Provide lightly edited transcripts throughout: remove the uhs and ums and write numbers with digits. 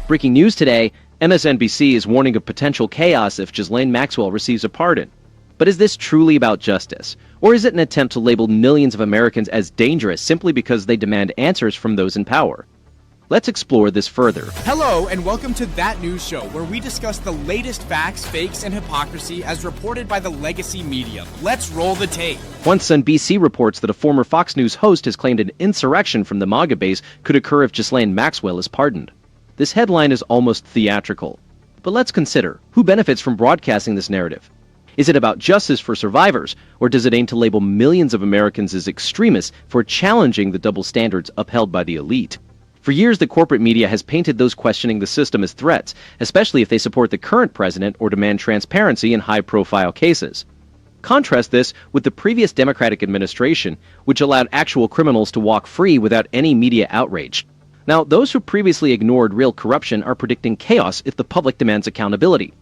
Breaking news today, MSNBC is warning of potential chaos if Ghislaine Maxwell receives a pardon. But is this truly about justice? Or is it an attempt to label millions of Americans as dangerous simply because they demand answers from those in power? Let's explore this further. Hello, and welcome to That News Show, where we discuss the latest facts, fakes, and hypocrisy as reported by the legacy media. Let's roll the tape. Once NBC reports that a former Fox News host has claimed an insurrection from the MAGA base could occur if Ghislaine Maxwell is pardoned. This headline is almost theatrical. But let's consider, who benefits from broadcasting this narrative? Is it about justice for survivors, or does it aim to label millions of Americans as extremists for challenging the double standards upheld by the elite? For years, the corporate media has painted those questioning the system as threats, especially if they support the current president or demand transparency in high-profile cases. Contrast this with the previous Democratic administration, which allowed actual criminals to walk free without any media outrage. Now, those who previously ignored real corruption are predicting chaos if the public demands accountability.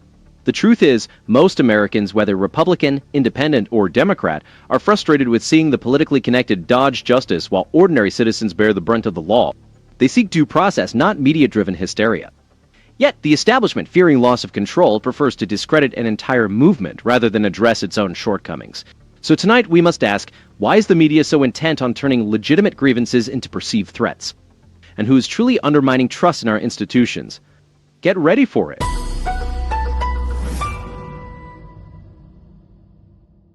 The truth is, most Americans, whether Republican, Independent, or Democrat, are frustrated with seeing the politically connected dodge justice while ordinary citizens bear the brunt of the law. They seek due process, not media-driven hysteria. Yet, the establishment, fearing loss of control, prefers to discredit an entire movement rather than address its own shortcomings. So tonight, we must ask, why is the media so intent on turning legitimate grievances into perceived threats? And who is truly undermining trust in our institutions? Get ready for it.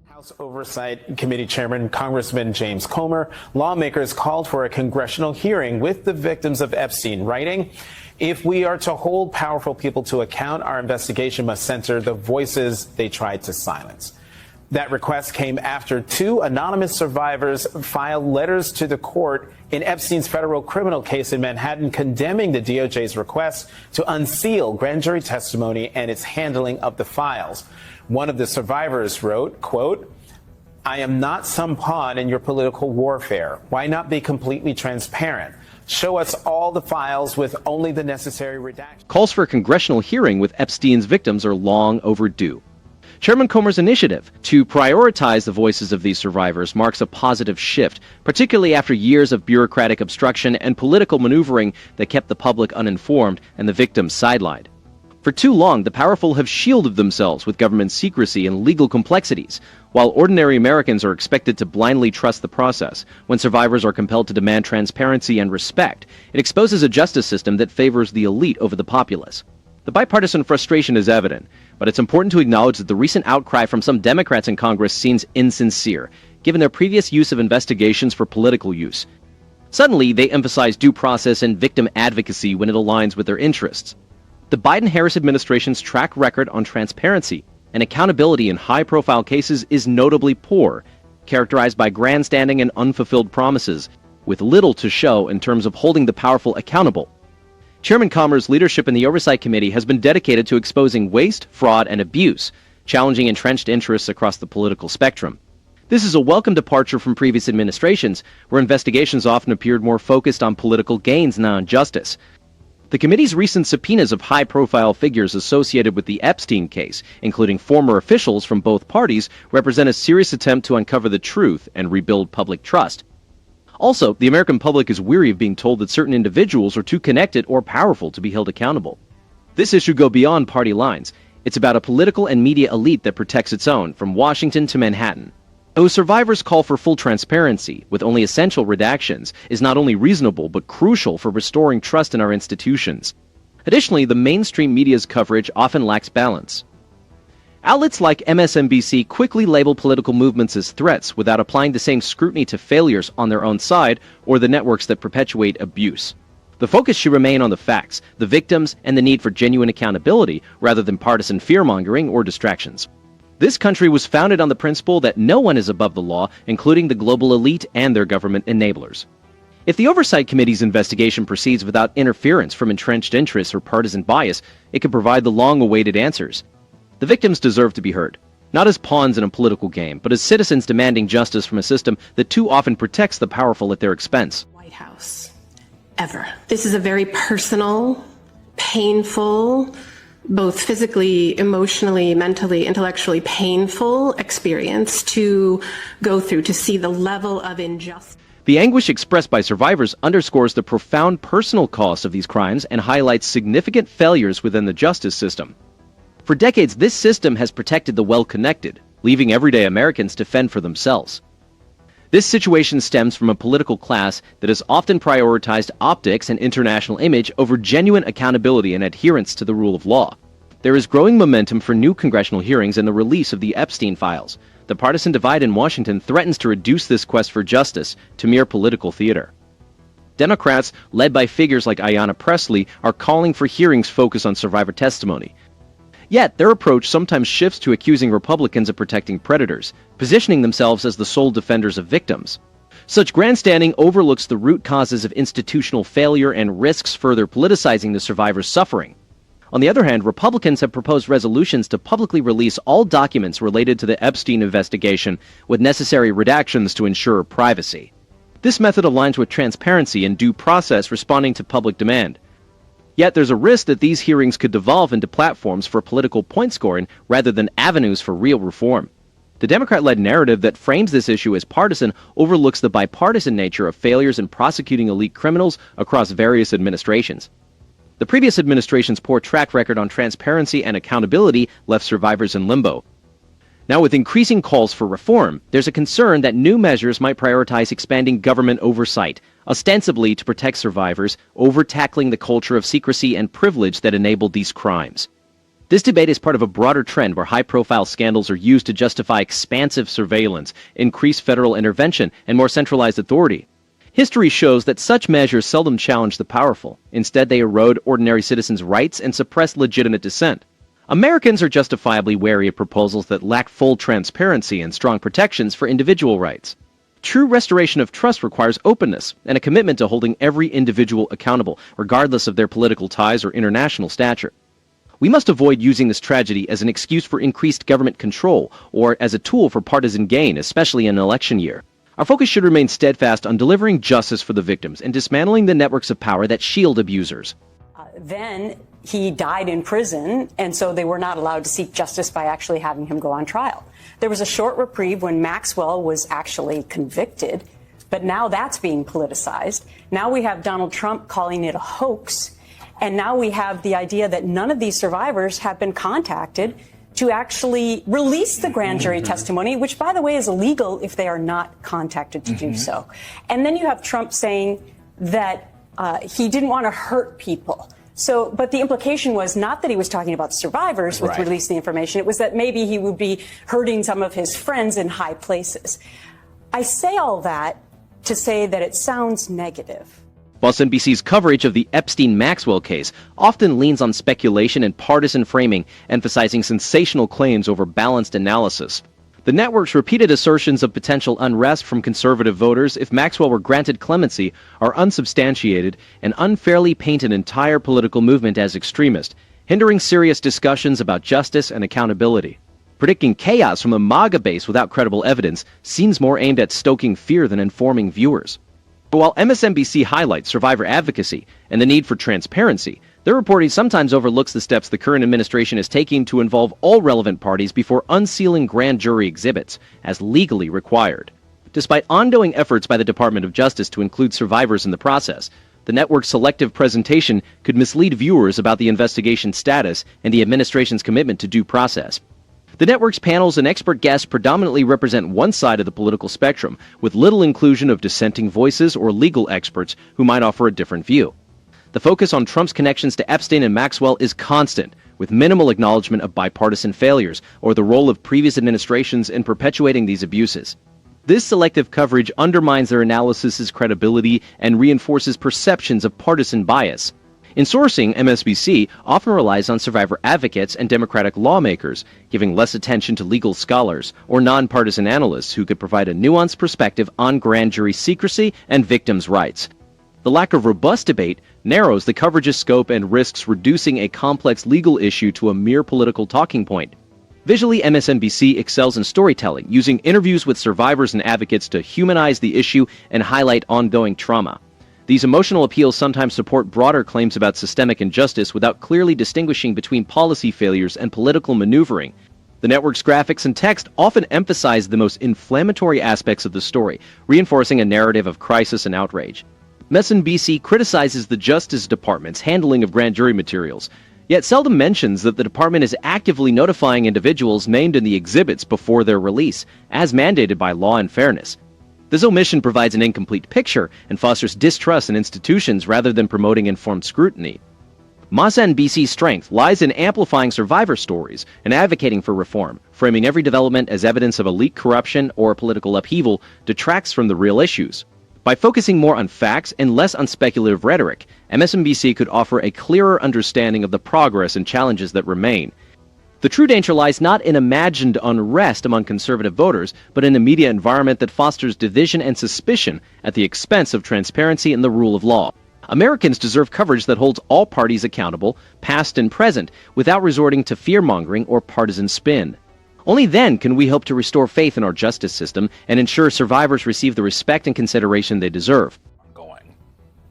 House Oversight Committee Chairman Congressman James Comer, lawmakers called for a congressional hearing with the victims of Epstein, writing, "If we are to hold powerful people to account, our investigation must censor the voices they tried to silence." That request came after two anonymous survivors filed letters to the court in Epstein's federal criminal case in Manhattan condemning the DOJ's request to unseal grand jury testimony and its handling of the files. One of the survivors wrote, quote, "I am not some pawn in your political warfare. Why not be completely transparent? Show us all the files with only the necessary redactions." Calls for a congressional hearing with Epstein's victims are long overdue. Chairman Comer's initiative to prioritize the voices of these survivors marks a positive shift, particularly after years of bureaucratic obstruction and political maneuvering that kept the public uninformed and the victims sidelined. For too long, the powerful have shielded themselves with government secrecy and legal complexities, while ordinary Americans are expected to blindly trust the process. When survivors are compelled to demand transparency and respect, it exposes a justice system that favors the elite over the populace. The bipartisan frustration is evident, but it's important to acknowledge that the recent outcry from some Democrats in Congress seems insincere, given their previous use of investigations for political use. Suddenly, they emphasize due process and victim advocacy when it aligns with their interests. The Biden-Harris administration's track record on transparency and accountability in high-profile cases is notably poor, characterized by grandstanding and unfulfilled promises, with little to show in terms of holding the powerful accountable. Chairman Comer's leadership in the Oversight Committee has been dedicated to exposing waste, fraud, and abuse, challenging entrenched interests across the political spectrum. This is a welcome departure from previous administrations, where investigations often appeared more focused on political gains than on justice. The committee's recent subpoenas of high-profile figures associated with the Epstein case, including former officials from both parties, represent a serious attempt to uncover the truth and rebuild public trust. Also, the American public is weary of being told that certain individuals are too connected or powerful to be held accountable. This issue goes beyond party lines. It's about a political and media elite that protects its own, from Washington to Manhattan. Those survivors call for full transparency, with only essential redactions, is not only reasonable but crucial for restoring trust in our institutions. Additionally, the mainstream media's coverage often lacks balance. Outlets like MSNBC quickly label political movements as threats without applying the same scrutiny to failures on their own side or the networks that perpetuate abuse. The focus should remain on the facts, the victims, and the need for genuine accountability rather than partisan fear-mongering or distractions. This country was founded on the principle that no one is above the law, including the global elite and their government enablers. If the Oversight Committee's investigation proceeds without interference from entrenched interests or partisan bias, it could provide the long-awaited answers. The victims deserve to be heard, not as pawns in a political game, but as citizens demanding justice from a system that too often protects the powerful at their expense. White House, ever. This is a very personal, painful, both physically, emotionally, mentally, intellectually painful experience to go through, to see the level of injustice. The anguish expressed by survivors underscores the profound personal cost of these crimes and highlights significant failures within the justice system. For decades, this system has protected the well-connected, leaving everyday Americans to fend for themselves. This situation stems from a political class that has often prioritized optics and international image over genuine accountability and adherence to the rule of law. There is growing momentum for new congressional hearings and the release of the Epstein files. The partisan divide in Washington threatens to reduce this quest for justice to mere political theater. Democrats, led by figures like Ayanna Pressley, are calling for hearings focused on survivor testimony. Yet, their approach sometimes shifts to accusing Republicans of protecting predators, positioning themselves as the sole defenders of victims. Such grandstanding overlooks the root causes of institutional failure and risks further politicizing the survivors' suffering. On the other hand, Republicans have proposed resolutions to publicly release all documents related to the Epstein investigation with necessary redactions to ensure privacy. This method aligns with transparency and due process responding to public demand. Yet there's a risk that these hearings could devolve into platforms for political point scoring rather than avenues for real reform. The Democrat-led narrative that frames this issue as partisan overlooks the bipartisan nature of failures in prosecuting elite criminals across various administrations. The previous administration's poor track record on transparency and accountability left survivors in limbo. Now, with increasing calls for reform, there's a concern that new measures might prioritize expanding government oversight, ostensibly to protect survivors, over tackling the culture of secrecy and privilege that enabled these crimes. This debate is part of a broader trend where high-profile scandals are used to justify expansive surveillance, increased federal intervention, and more centralized authority. History shows that such measures seldom challenge the powerful. Instead, they erode ordinary citizens' rights and suppress legitimate dissent. Americans are justifiably wary of proposals that lack full transparency and strong protections for individual rights. True restoration of trust requires openness and a commitment to holding every individual accountable, regardless of their political ties or international stature. We must avoid using this tragedy as an excuse for increased government control or as a tool for partisan gain, especially in an election year. Our focus should remain steadfast on delivering justice for the victims and dismantling the networks of power that shield abusers. Then he died in prison, and so they were not allowed to seek justice by actually having him go on trial. There was a short reprieve when Maxwell was actually convicted, but now that's being politicized. Now we have Donald Trump calling it a hoax, and now we have the idea that none of these survivors have been contacted to actually release the grand jury testimony, which, by the way, is illegal if they are not contacted to do so. And then you have Trump saying that he didn't want to hurt people. So, but the implication was not that he was talking about survivors with releasing the information. It was that maybe he would be hurting some of his friends in high places. I say all that to say that it sounds negative. Whilst NBC's coverage of the Epstein-Maxwell case often leans on speculation and partisan framing, emphasizing sensational claims over balanced analysis, the network's repeated assertions of potential unrest from conservative voters if Maxwell were granted clemency are unsubstantiated and unfairly paint an entire political movement as extremist, hindering serious discussions about justice and accountability. Predicting chaos from a MAGA base without credible evidence seems more aimed at stoking fear than informing viewers. But while MSNBC highlights survivor advocacy and the need for transparency, their reporting sometimes overlooks the steps the current administration is taking to involve all relevant parties before unsealing grand jury exhibits, as legally required. Despite ongoing efforts by the Department of Justice to include survivors in the process, the network's selective presentation could mislead viewers about the investigation status and the administration's commitment to due process. The network's panels and expert guests predominantly represent one side of the political spectrum, with little inclusion of dissenting voices or legal experts who might offer a different view. The focus on Trump's connections to Epstein and Maxwell is constant, with minimal acknowledgement of bipartisan failures or the role of previous administrations in perpetuating these abuses. This selective coverage undermines their analysis's credibility and reinforces perceptions of partisan bias. In sourcing, MSNBC often relies on survivor advocates and Democratic lawmakers, giving less attention to legal scholars or nonpartisan analysts who could provide a nuanced perspective on grand jury secrecy and victims' rights. The lack of robust debate narrows the coverage's scope and risks reducing a complex legal issue to a mere political talking point. Visually, MSNBC excels in storytelling, using interviews with survivors and advocates to humanize the issue and highlight ongoing trauma. These emotional appeals sometimes support broader claims about systemic injustice without clearly distinguishing between policy failures and political maneuvering. The network's graphics and text often emphasize the most inflammatory aspects of the story, reinforcing a narrative of crisis and outrage. MSNBC criticizes the Justice Department's handling of grand jury materials, yet seldom mentions that the department is actively notifying individuals named in the exhibits before their release, as mandated by law and fairness. This omission provides an incomplete picture and fosters distrust in institutions rather than promoting informed scrutiny. MSNBC's strength lies in amplifying survivor stories and advocating for reform. Framing every development as evidence of elite corruption or political upheaval detracts from the real issues. By focusing more on facts and less on speculative rhetoric, MSNBC could offer a clearer understanding of the progress and challenges that remain. The true danger lies not in imagined unrest among conservative voters, but in a media environment that fosters division and suspicion at the expense of transparency and the rule of law. Americans deserve coverage that holds all parties accountable, past and present, without resorting to fear-mongering or partisan spin. Only then can we hope to restore faith in our justice system and ensure survivors receive the respect and consideration they deserve.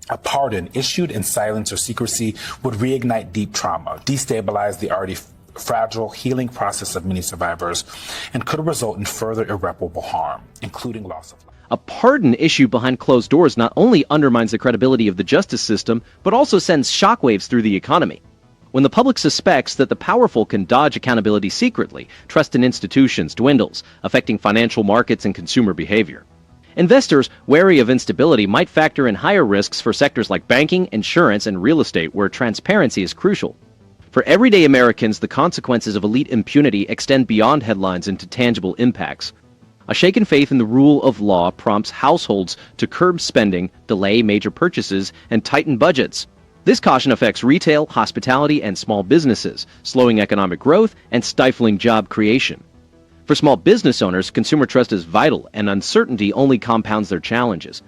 A pardon issued in silence or secrecy would reignite deep trauma, destabilize the already fragile healing process of many survivors, and could result in further irreparable harm, including loss of life. A pardon issued behind closed doors not only undermines the credibility of the justice system, but also sends shockwaves through the economy. When the public suspects that the powerful can dodge accountability secretly, trust in institutions dwindles, affecting financial markets and consumer behavior. Investors, wary of instability, might factor in higher risks for sectors like banking, insurance, and real estate, where transparency is crucial. For everyday Americans, the consequences of elite impunity extend beyond headlines into tangible impacts. A shaken faith in the rule of law prompts households to curb spending, delay major purchases, and tighten budgets. This caution affects retail, hospitality, and small businesses, slowing economic growth and stifling job creation. For small business owners, consumer trust is vital, and uncertainty only compounds their challenges.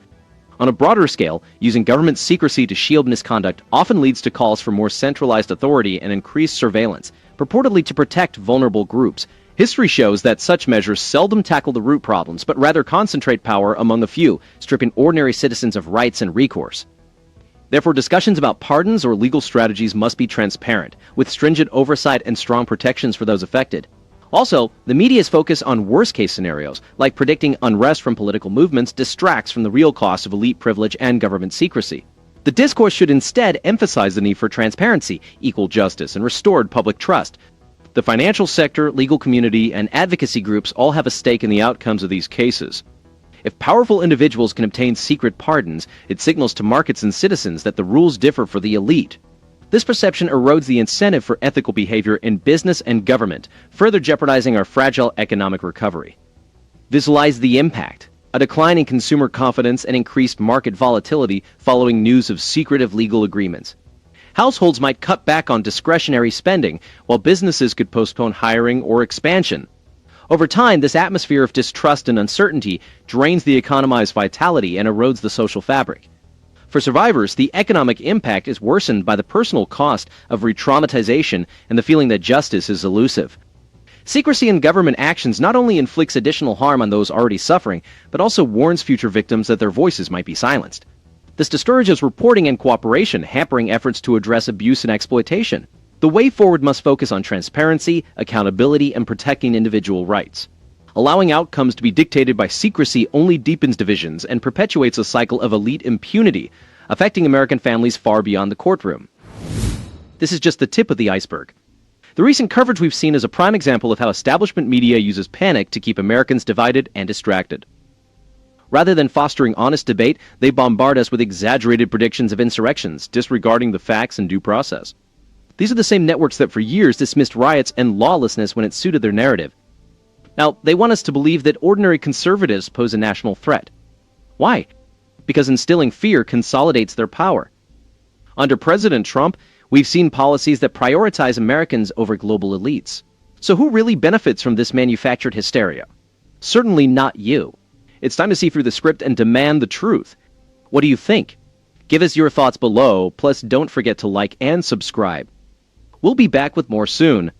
On a broader scale, using government secrecy to shield misconduct often leads to calls for more centralized authority and increased surveillance, purportedly to protect vulnerable groups. History shows that such measures seldom tackle the root problems, but rather concentrate power among a few, stripping ordinary citizens of rights and recourse. Therefore, discussions about pardons or legal strategies must be transparent, with stringent oversight and strong protections for those affected. Also, the media's focus on worst-case scenarios, like predicting unrest from political movements, distracts from the real cost of elite privilege and government secrecy. The discourse should instead emphasize the need for transparency, equal justice, and restored public trust. The financial sector, legal community, and advocacy groups all have a stake in the outcomes of these cases. If powerful individuals can obtain secret pardons, it signals to markets and citizens that the rules differ for the elite. This perception erodes the incentive for ethical behavior in business and government, further jeopardizing our fragile economic recovery. Visualize the impact: a decline in consumer confidence and increased market volatility following news of secretive legal agreements. Households might cut back on discretionary spending, while businesses could postpone hiring or expansion. Over time, this atmosphere of distrust and uncertainty drains the economy's vitality and erodes the social fabric. For survivors, the economic impact is worsened by the personal cost of re-traumatization and the feeling that justice is elusive. Secrecy in government actions not only inflicts additional harm on those already suffering, but also warns future victims that their voices might be silenced. This discourages reporting and cooperation, hampering efforts to address abuse and exploitation. The way forward must focus on transparency, accountability, and protecting individual rights. Allowing outcomes to be dictated by secrecy only deepens divisions and perpetuates a cycle of elite impunity, affecting American families far beyond the courtroom. This is just the tip of the iceberg. The recent coverage we've seen is a prime example of how establishment media uses panic to keep Americans divided and distracted. Rather than fostering honest debate, they bombard us with exaggerated predictions of insurrections, disregarding the facts and due process. These are the same networks that for years dismissed riots and lawlessness when it suited their narrative. Now, they want us to believe that ordinary conservatives pose a national threat. Why? Because instilling fear consolidates their power. Under President Trump, we've seen policies that prioritize Americans over global elites. So who really benefits from this manufactured hysteria? Certainly not you. It's time to see through the script and demand the truth. What do you think? Give us your thoughts below, plus don't forget to like and subscribe. We'll be back with more soon.